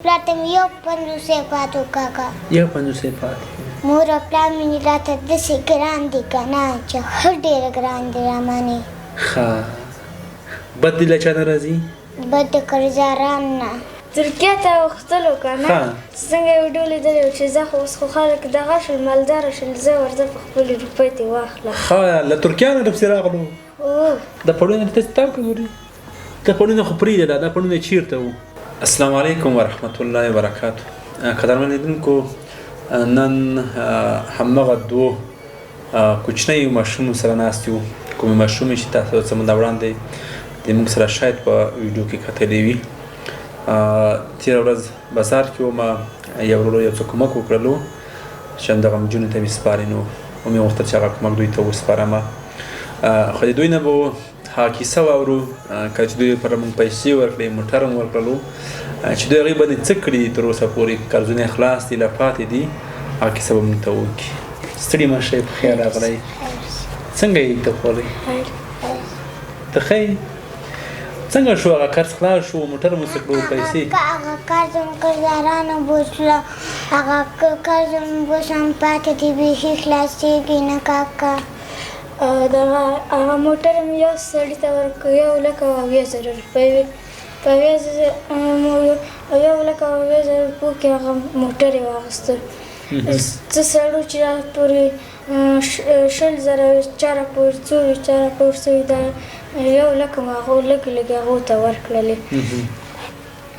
پلار مې یو 50 پاتو کاکا یو 50 پاتې مور او پلار مې راته داسې ګران دي که نه چې ښه ډېر ګران دي رامانې ښه بد دې له چا نه راځي بد د قرضداران نه ترکیه ته غوښتلو که نه څنګه یې ویډیو لیدلې وه چې زه خو اوس خو خلک دغه شول مالداره شول زه ورځه په خپلې روپۍ ترې واخلم ښه له ترکیه نه درپسې راغلو د پړونو تاسې تاو که ګورې د پړونو خو پرېږده دا پړونه یې چېرته وو السلام علیکم ورحمت الله وبرکاتو قدرمن لیدونکو نن همدغه دوو کوچنیو ماشومو سره ناست یو کومې ماشومې چې تاسو څه مونده وړاندې زموږ سره شاید په ویډیو کې کتلې وي تېره ورځ بازار کې ومه یو ورور یو څه کومک وکړلو چې همدغه نجونو ته مې سپارې نو ومې غوښتل چې هغه کومک دوی ته وسپارمه خو د دوی نه به هغه کیسه واورو کله چې دوی پر موږ پیسې ورکړې موټر هم ورکړلو چې دوی هغې باندې څه کړي تر اوسه پورې قرضونه یې خلاص دي لا پاتې دي هغه کیسه به موږ ته وکړي ستړي مه شئ په خیر راغلی څنګه یې ته خولئ ته ښه یې څنګه شو هغه قرض خلاص شو موټر مو څه کړو پیسې هغه قرض هم قرضدارانو بوسله هغه قرض هم اوس هم پاتې دي بیخي خلاصېږي نه کاکا دغه هغه موټر مې یو سړي ته ورکړ 1,20,000 روپۍ وې په 1,20,000 روپو کې هغه موټر یې واخیستل څه سړو چې را پورې 100,000 چا راپورې څو وي چا راپورې څه وي دا 1,00,000 مو هغو لږې لږې هغو ته ورکړلې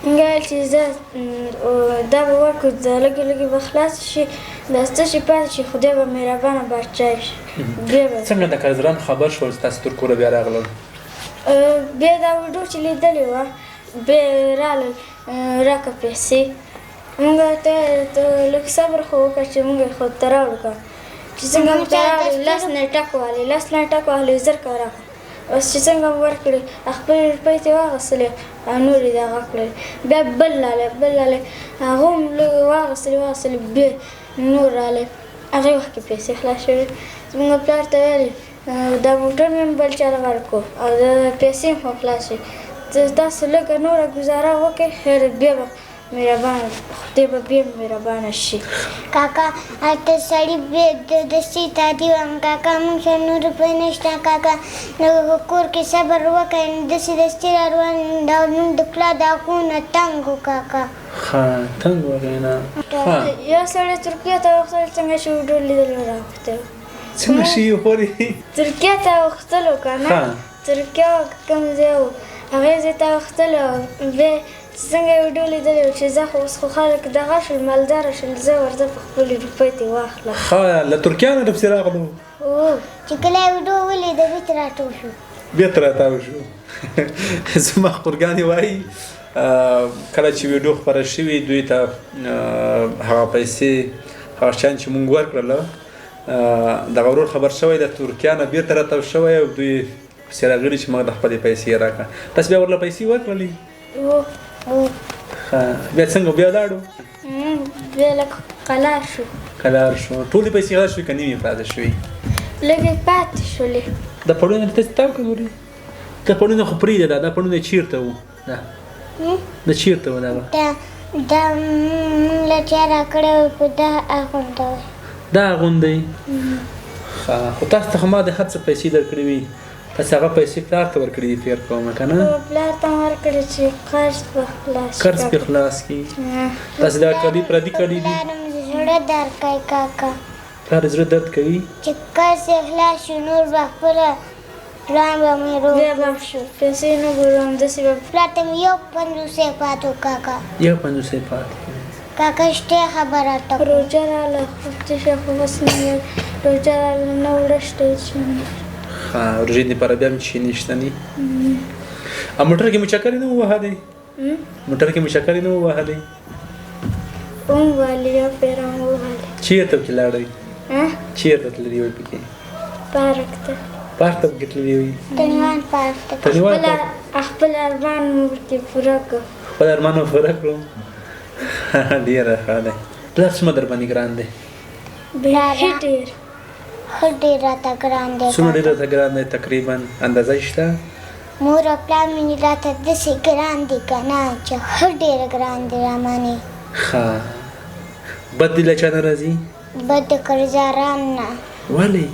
هغه ویل چې زه دا به ورکړو دا لږې لږې به خلاص شي دا څه شي پاتې شي خدای به مهربانه بادشاه شي بیا به څنګه د قرضدارانو خبر شول چې تاسو تر کوره بیا راغلل بیا دا ویډیو چې لیدلې وه بیا رالل راکړه پیسې موږ ته لږ صبر خو وکړه چې موږ یې خود ته راوړو که چې څنګه مو ته راوړې 10 نیټک والې 10 نیټک والې زر که راکړه اوس چې څنګه مو ورکړې خپلې روپۍ ترې واخیستلې او نور یې دغه کړلې بیا بل رالی هغه هم لږ واخیستلې بیا نور رالی هغې وخت کې پیسې خلاص شوې زموږ پلار ته ویلې دا موټر مې هم بل چا ته ورکړو او دا پیسې هم خو خلاص شوې تاسو لږه نوره ګزاره وکړئ خیر بیا به مهربانه خدای به بیا مهربانه شي کاکا هلته سړي دستي تادي وایم کاکا موږ سره نور روپۍ نشته کاکا نو کور کې صبر وکړئ نو داسې دستي را روان دا موږ د پلار دا خونه تنګ و کاکا ښه تنګ وغې نه یو سړی ترکیه ته وغوښتل څنګه چې ویډیو لیدلو راغوښتی څنګه شي خورې ترکیه ته وغوښتلو که نه ترکیه کوم ځای و هغې ځای ته وغوښتلو بیا څنګه یې ویډیو لیدلې وه چې زه خو اوس خو خلک دغه شول مالداره شول زه ورځه په خپلې روپۍ ترې واخلم ښه له ترکیه نه درپسې راغلو چې کله یې ویډیو ولیده بېرته راټول شو بېرته راتاو شو زما خورګانې وایي کله چې ویډیو خپره شوي دوی ته هغه پیسې هغه شیان چې مونږ ورکړله دغه ورور خبر شوی د ترکیه نه بېرته راتاو شوی او دوی پسې راغلي چې موږ د خپلې پیسې راکړه تاسو بیا ورله پیسې ورکړلې بیا څنګه بیا لاړو بیا لږ قلار شو ټولې پیسې خلاص شوې که نیمې پاتې شوې لږې پاتې شولې د پړونو تاسې تاو که ګورې د پړونو خو پرېږده دا پړونه یې چېرته وو دا چېرته وو دغه دا موږ له چا راکړی وو په دا اغونده وی دا اغوندی ښه خو تاسو ته خو ما د هر څه پیسې درکړې وي تاسې هغه پیسې پلار ته ورکړې دي فکر کومه که نه پلار ته مې ورکړې چې قرض به خلاص قرض پې خلاص کړي تاسې دا کالي پردي کالي دي پلار مې زړه درد کوي کاکا پلار زړه درد کوي چې قرض یې خلاص شو نور به خپله پلان به مې بیا به پیسې نه ګورو همداسې به پلار ته مې یو 50 پاتو کاکا یو 50 پاتې کاکا شته خبره ته روژه راله خو شه خو بس نه روژه راله نه وړه شته چې ښه روژې دپاره بیا هم چې نشته نی او موټر کې مو چکرې نه وو وهلی موټر کې مو چکرې نه وو وهلی ووهلې یو پېره مو ووهلې چېرته پکې لاړئ چېرته تللي وئ پکې پارک ته پارک ته پکې تللي وئ تنوان پارک ته خپل ارمان مو ورکې پوره کړو خپل ارمان مو پوره کړو ډېره ښه دی پلار څومره در باندې ګران دی بیخي ډېر ښه ډېر راته ګران دی څومره ډېر راته ګران دی تقریبا اندازه یې شته مور او پلار مې راته داسې ګران دي که نه چې ښه ډېر ګران دي رامانې بد دي له چا نه راځي بد د قرضداران نه ولې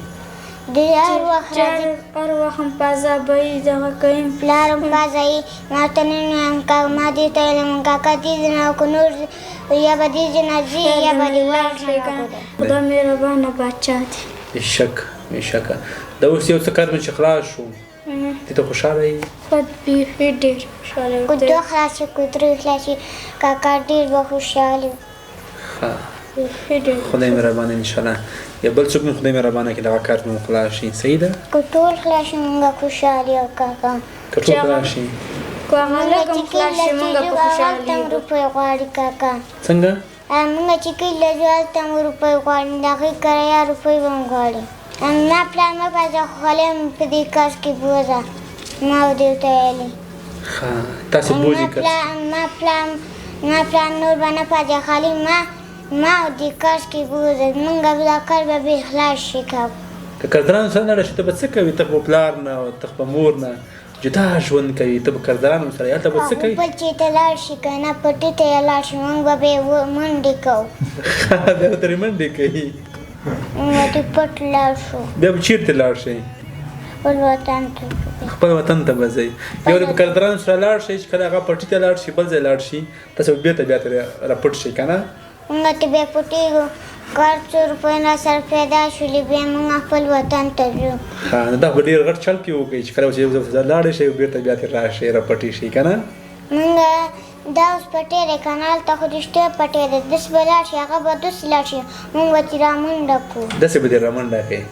د هر وخت راځي هر وخت هم په عذابوي دغه کوي پلار هم پازوي ما ورته نه وایم ما دې ته ویلم کاکا دې ځای نه که نور یا به دې ځای نه ځي یا به دې ورشم خدا مهربانه بچه دی بېشکه دا اوس یو څه کار مې چې خلاص شو ته ته خوشحاله یې خود بیخي ډېر خوشحاله که دوه خلاص شي که درې خلاص شي کاکا ډېر به خوشحاله بیخي ډېر خدای مهربانه انشاءالله یا بل څوک مې خدای مهربانه کړي دغه کار مې خلاص شي صحیح ده که ټول خلاص شي مونږ خوشحاله یو کاکا که ټول خلاص شي که هغه لږ هم خلاص شي مونږ به خوشحاله یو روپۍ غواړي کاکا څنګه مونږ چې کلي له ځو هلته مو روپۍ غواړي د هغې کرایه روپۍ به هم غواړي ما پلار مه پاڅه خو خولۍ هم په دې کار کې بوځه ما دې ورته ویلې تاسې بوځي که ما پلار نور به نه پاڅه خالي ما دې کار کې بوځه مونږ دا کار به بې خلاص شي کاکا که قرضدارانو سره نه ته به څه کوې ته به پلار نه او ته به مور نه جدا ژوند کوي ته به قرضدارانو سره هلته به څه کوې بل چې ته لاړ شي که نه پټي ته یې لاړ شي مونږ به بې منډې کوو بیا به ترې منډې کوي مونږ دې پټ لاړ شو بیا به چېرته لاړ شئ خپل وطن ته خپل وطن ته به ځئ یو د قرضدارانو سره لاړ شئ چې کله هغه پټي ته لاړ شي بل ځای لاړ شي تاسې به بېرته بیا ترې راپټ شئ که نه مونږ ته بیا پټېږو کار څو روپۍ را سره پیدا شولې بیا مونږ خپل وطن ته ځو نو دا به ډېر غټ چل پې وکړئ چې کله چې یو ځای لاړې شئ بېرته بیا ترې راشئ راپټې شئ که نه مونږ دا اوس پټی دی که نه هلته خو رښتیا پټی دی داسې به لاړ شي هغه به داسې لاړ شي مونږ به چې رامنډه کړو داسې به دې رامنډه کړئ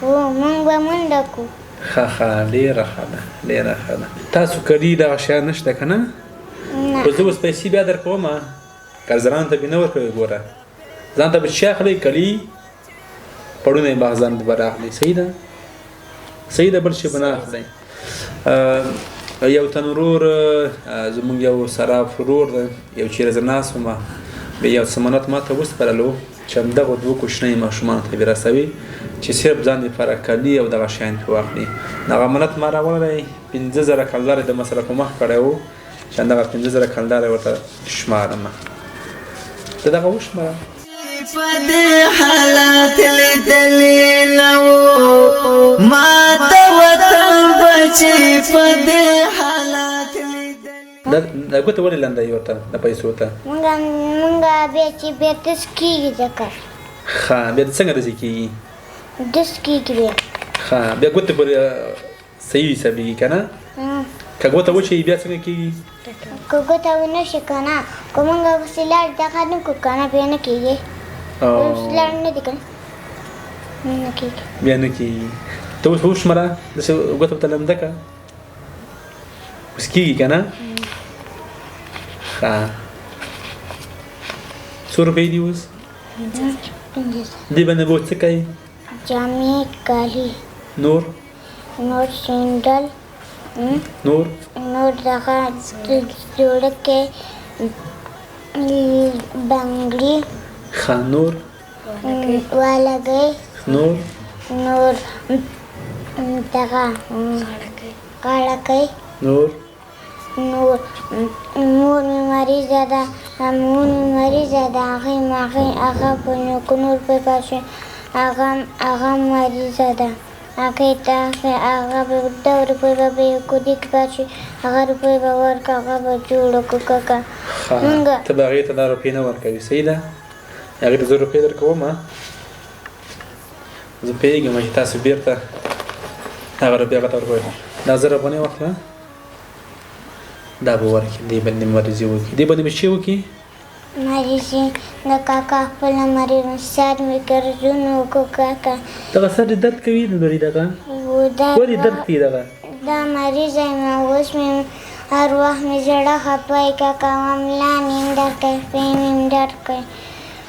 هو مونږ به منډه کړو ډېره ښه ده تاسو کلي دغه شیان نشته که نه خو زه اوس پیسې بیا در کوم قرضدارانو ته مې نه ورکوئ ګوره ځان ته به شی اخلئ کلي پړونه یې ځان به راخلئ صحیح ده بل شی به نه اخلئ یو تن ورور زمونږ یو صراف ورور دی یو چېرې زه ناست وم بیا یو څه منت ما ته وسپارلو چې همدغه دوه کوچنیو ماشومانو ته یې رسوي چې صرف ځان دپاره کالي او دغه شیان پرې واخلي دغه منت ما راوړلی 50,000 کلدار یې د مسله په مخ کړی و چې همدغه 50,000 کلدار یې ورته شمارم ته دغه وشماره په دې حالات لیدلې نه و ما د وطن بچي په دې حالات لیدلې دا ګوته ولې لنده یې ورته د پیسو ته مونږ بیا چې بیا دس کېږي ځکه بیا د څنګه داسې کېږي دس کېږي بیا بیا ګوته پورې صحیح حسابېږي که نه که ګوته وچه وي بیا څنګه کېږي که ګوته ونه شي که نه که مونږ پسې لاړ دغه نه کړو که نه بیا نه کېږي اوس لاړ نه دي که نه نه کېږي بیا نه کېږي ته اوس وشمره داسې ګوته ورته لنده کړه اوس کېږي که نه څو روپۍ دي اوس دې باندې به څه کوي جامې کالي نور سینډل نور دغه جوړکې بنګړي نور والګۍ نور دغه غاړکۍ مور مې مریضه ده هغه په نور په پاشي هغه مریضه ده هغې ته هغه به 10 روپۍ به یې کودي کې پاشي هغه روپۍ به ورکړه هغه به جوړه کړو کاکا ته به هغې ته دا روپۍ نه ورکوي صحیح ده هغې ته زه روپۍ در کوم زه پوهېږم چې تاسو بېرته هغه روپۍ هغه ته ورکوئ دا 1000 افغانۍ واخله دا به ورکړي دې باندې مریضي وکړي دې باندې به څه وکړي مریضي د کاکا خپله مریض سر مې ګرځون وکړو کاکا دغه سر دې درد کوي نورې دغه ولې درد کوي دغه دا مریضه یم اوس مې هر وخت مې زړه خفه وي کاکا ملا مې هم درد کوي پۍ مې هم درد کوي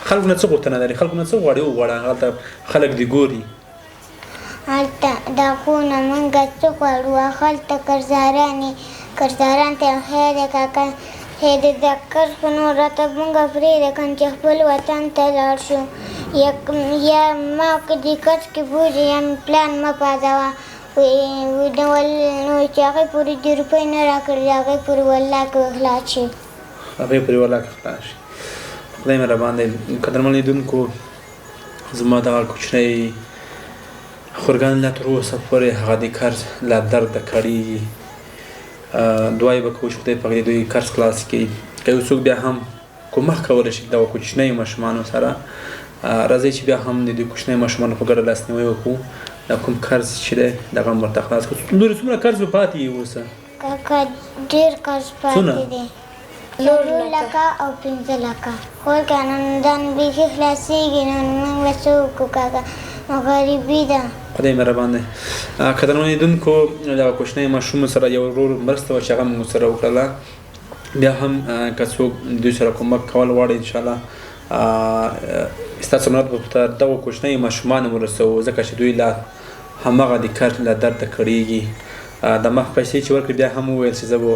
خلکو نه څه غوښتنه لري خلکو نه څه غواړي وغواړه هلته خلک دې ګوري هلته دا خونه مونږ څه غواړو هلته قرضداران ته خیر دی کاکا خیر دی د قرض خو نو راته مونږ پرېږده که چې خپل وطن ته لاړ شو یا ما که دې قرض کې بوځي یا مې پلان مه پازوه وی نو چې هغې پورې 2 روپۍ نه راکړي هغې پورې والله که خلاص شي هغې پورې والله که خلاص شي خدای مهربان دی قدرمن لیدونکو زما دغه کوچنی خورګان لا تر اوسه پورې هغه د قرض له درده کړېږي دعا یې به کوو چې خدای پاک دې دوی قرض خلاص کړي که یو څوک بیا هم کومک کولی شي دغه کوچنیو ماشومانو سره راځئ چې بیا هم د دوی کوچنیو ماشومانو په ګډه لاسنیوی وکړو دا کوم قرض چې دی دغه هم ورته خلاص کړو لورې څومره قرض به پاتې یې اوسه کاکا ډېر قرض پاتې دی 4 لکه او 5 لکه خو که نن بیخي خلاصېږي نو موږ به څه وکړو کاکا نو غریبي ده خدای مهربان دی قدرمن لیدونکو دغه کوچنیو ماشومو سره یو ورور مرسته وه چې هغه موږ سره وکړله بیا هم که څوک دوی سره کومک کول غواړي انشاءالله ستاسو مدد به ورته دغو کوچنیو ماشومانو ورسوو ځکه چې دوی لا همغه د قرض له درده کړېږي د مخ پیسې چې ورکړې بیا هم وویل چې زه به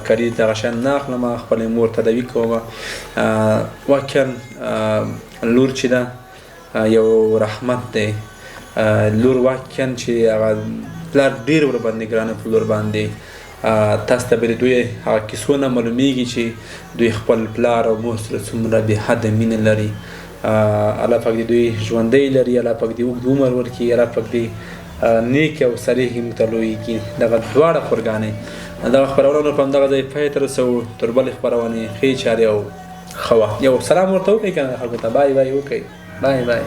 کاري دغه شیان نه اخلم خپلې مور تداوي کوم واقعا لور چې ده یو رحمت دی لور واقعا چې هغه پلار ډېر ورباندې ګرانه په لور باندې تاسو ته به د دوی هغه کیسو نه معلومیږي چې دوی خپل پلار او مور سره څومره بې حده مینه لري الله پاک دې دوی ژوندی لري الله پاک دې اوږد عمر ورکړي الله پاک دې نیک او صالح موږ ته لوی کړي دغه دواړه خورګانې دغه خپرونه په همدغه ځای پای ته رسوو تر بلې خپرونې ښې چارې او ښه وخت یو سلام ورته وکړئ که نه خلکو ته بای بای وکړئ بای بای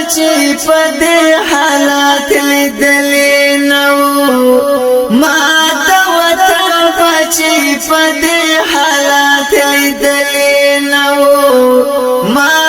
بچی په دې حالات لیدلې نو ما د وطن بچی په دې حالات لیدلې نو ما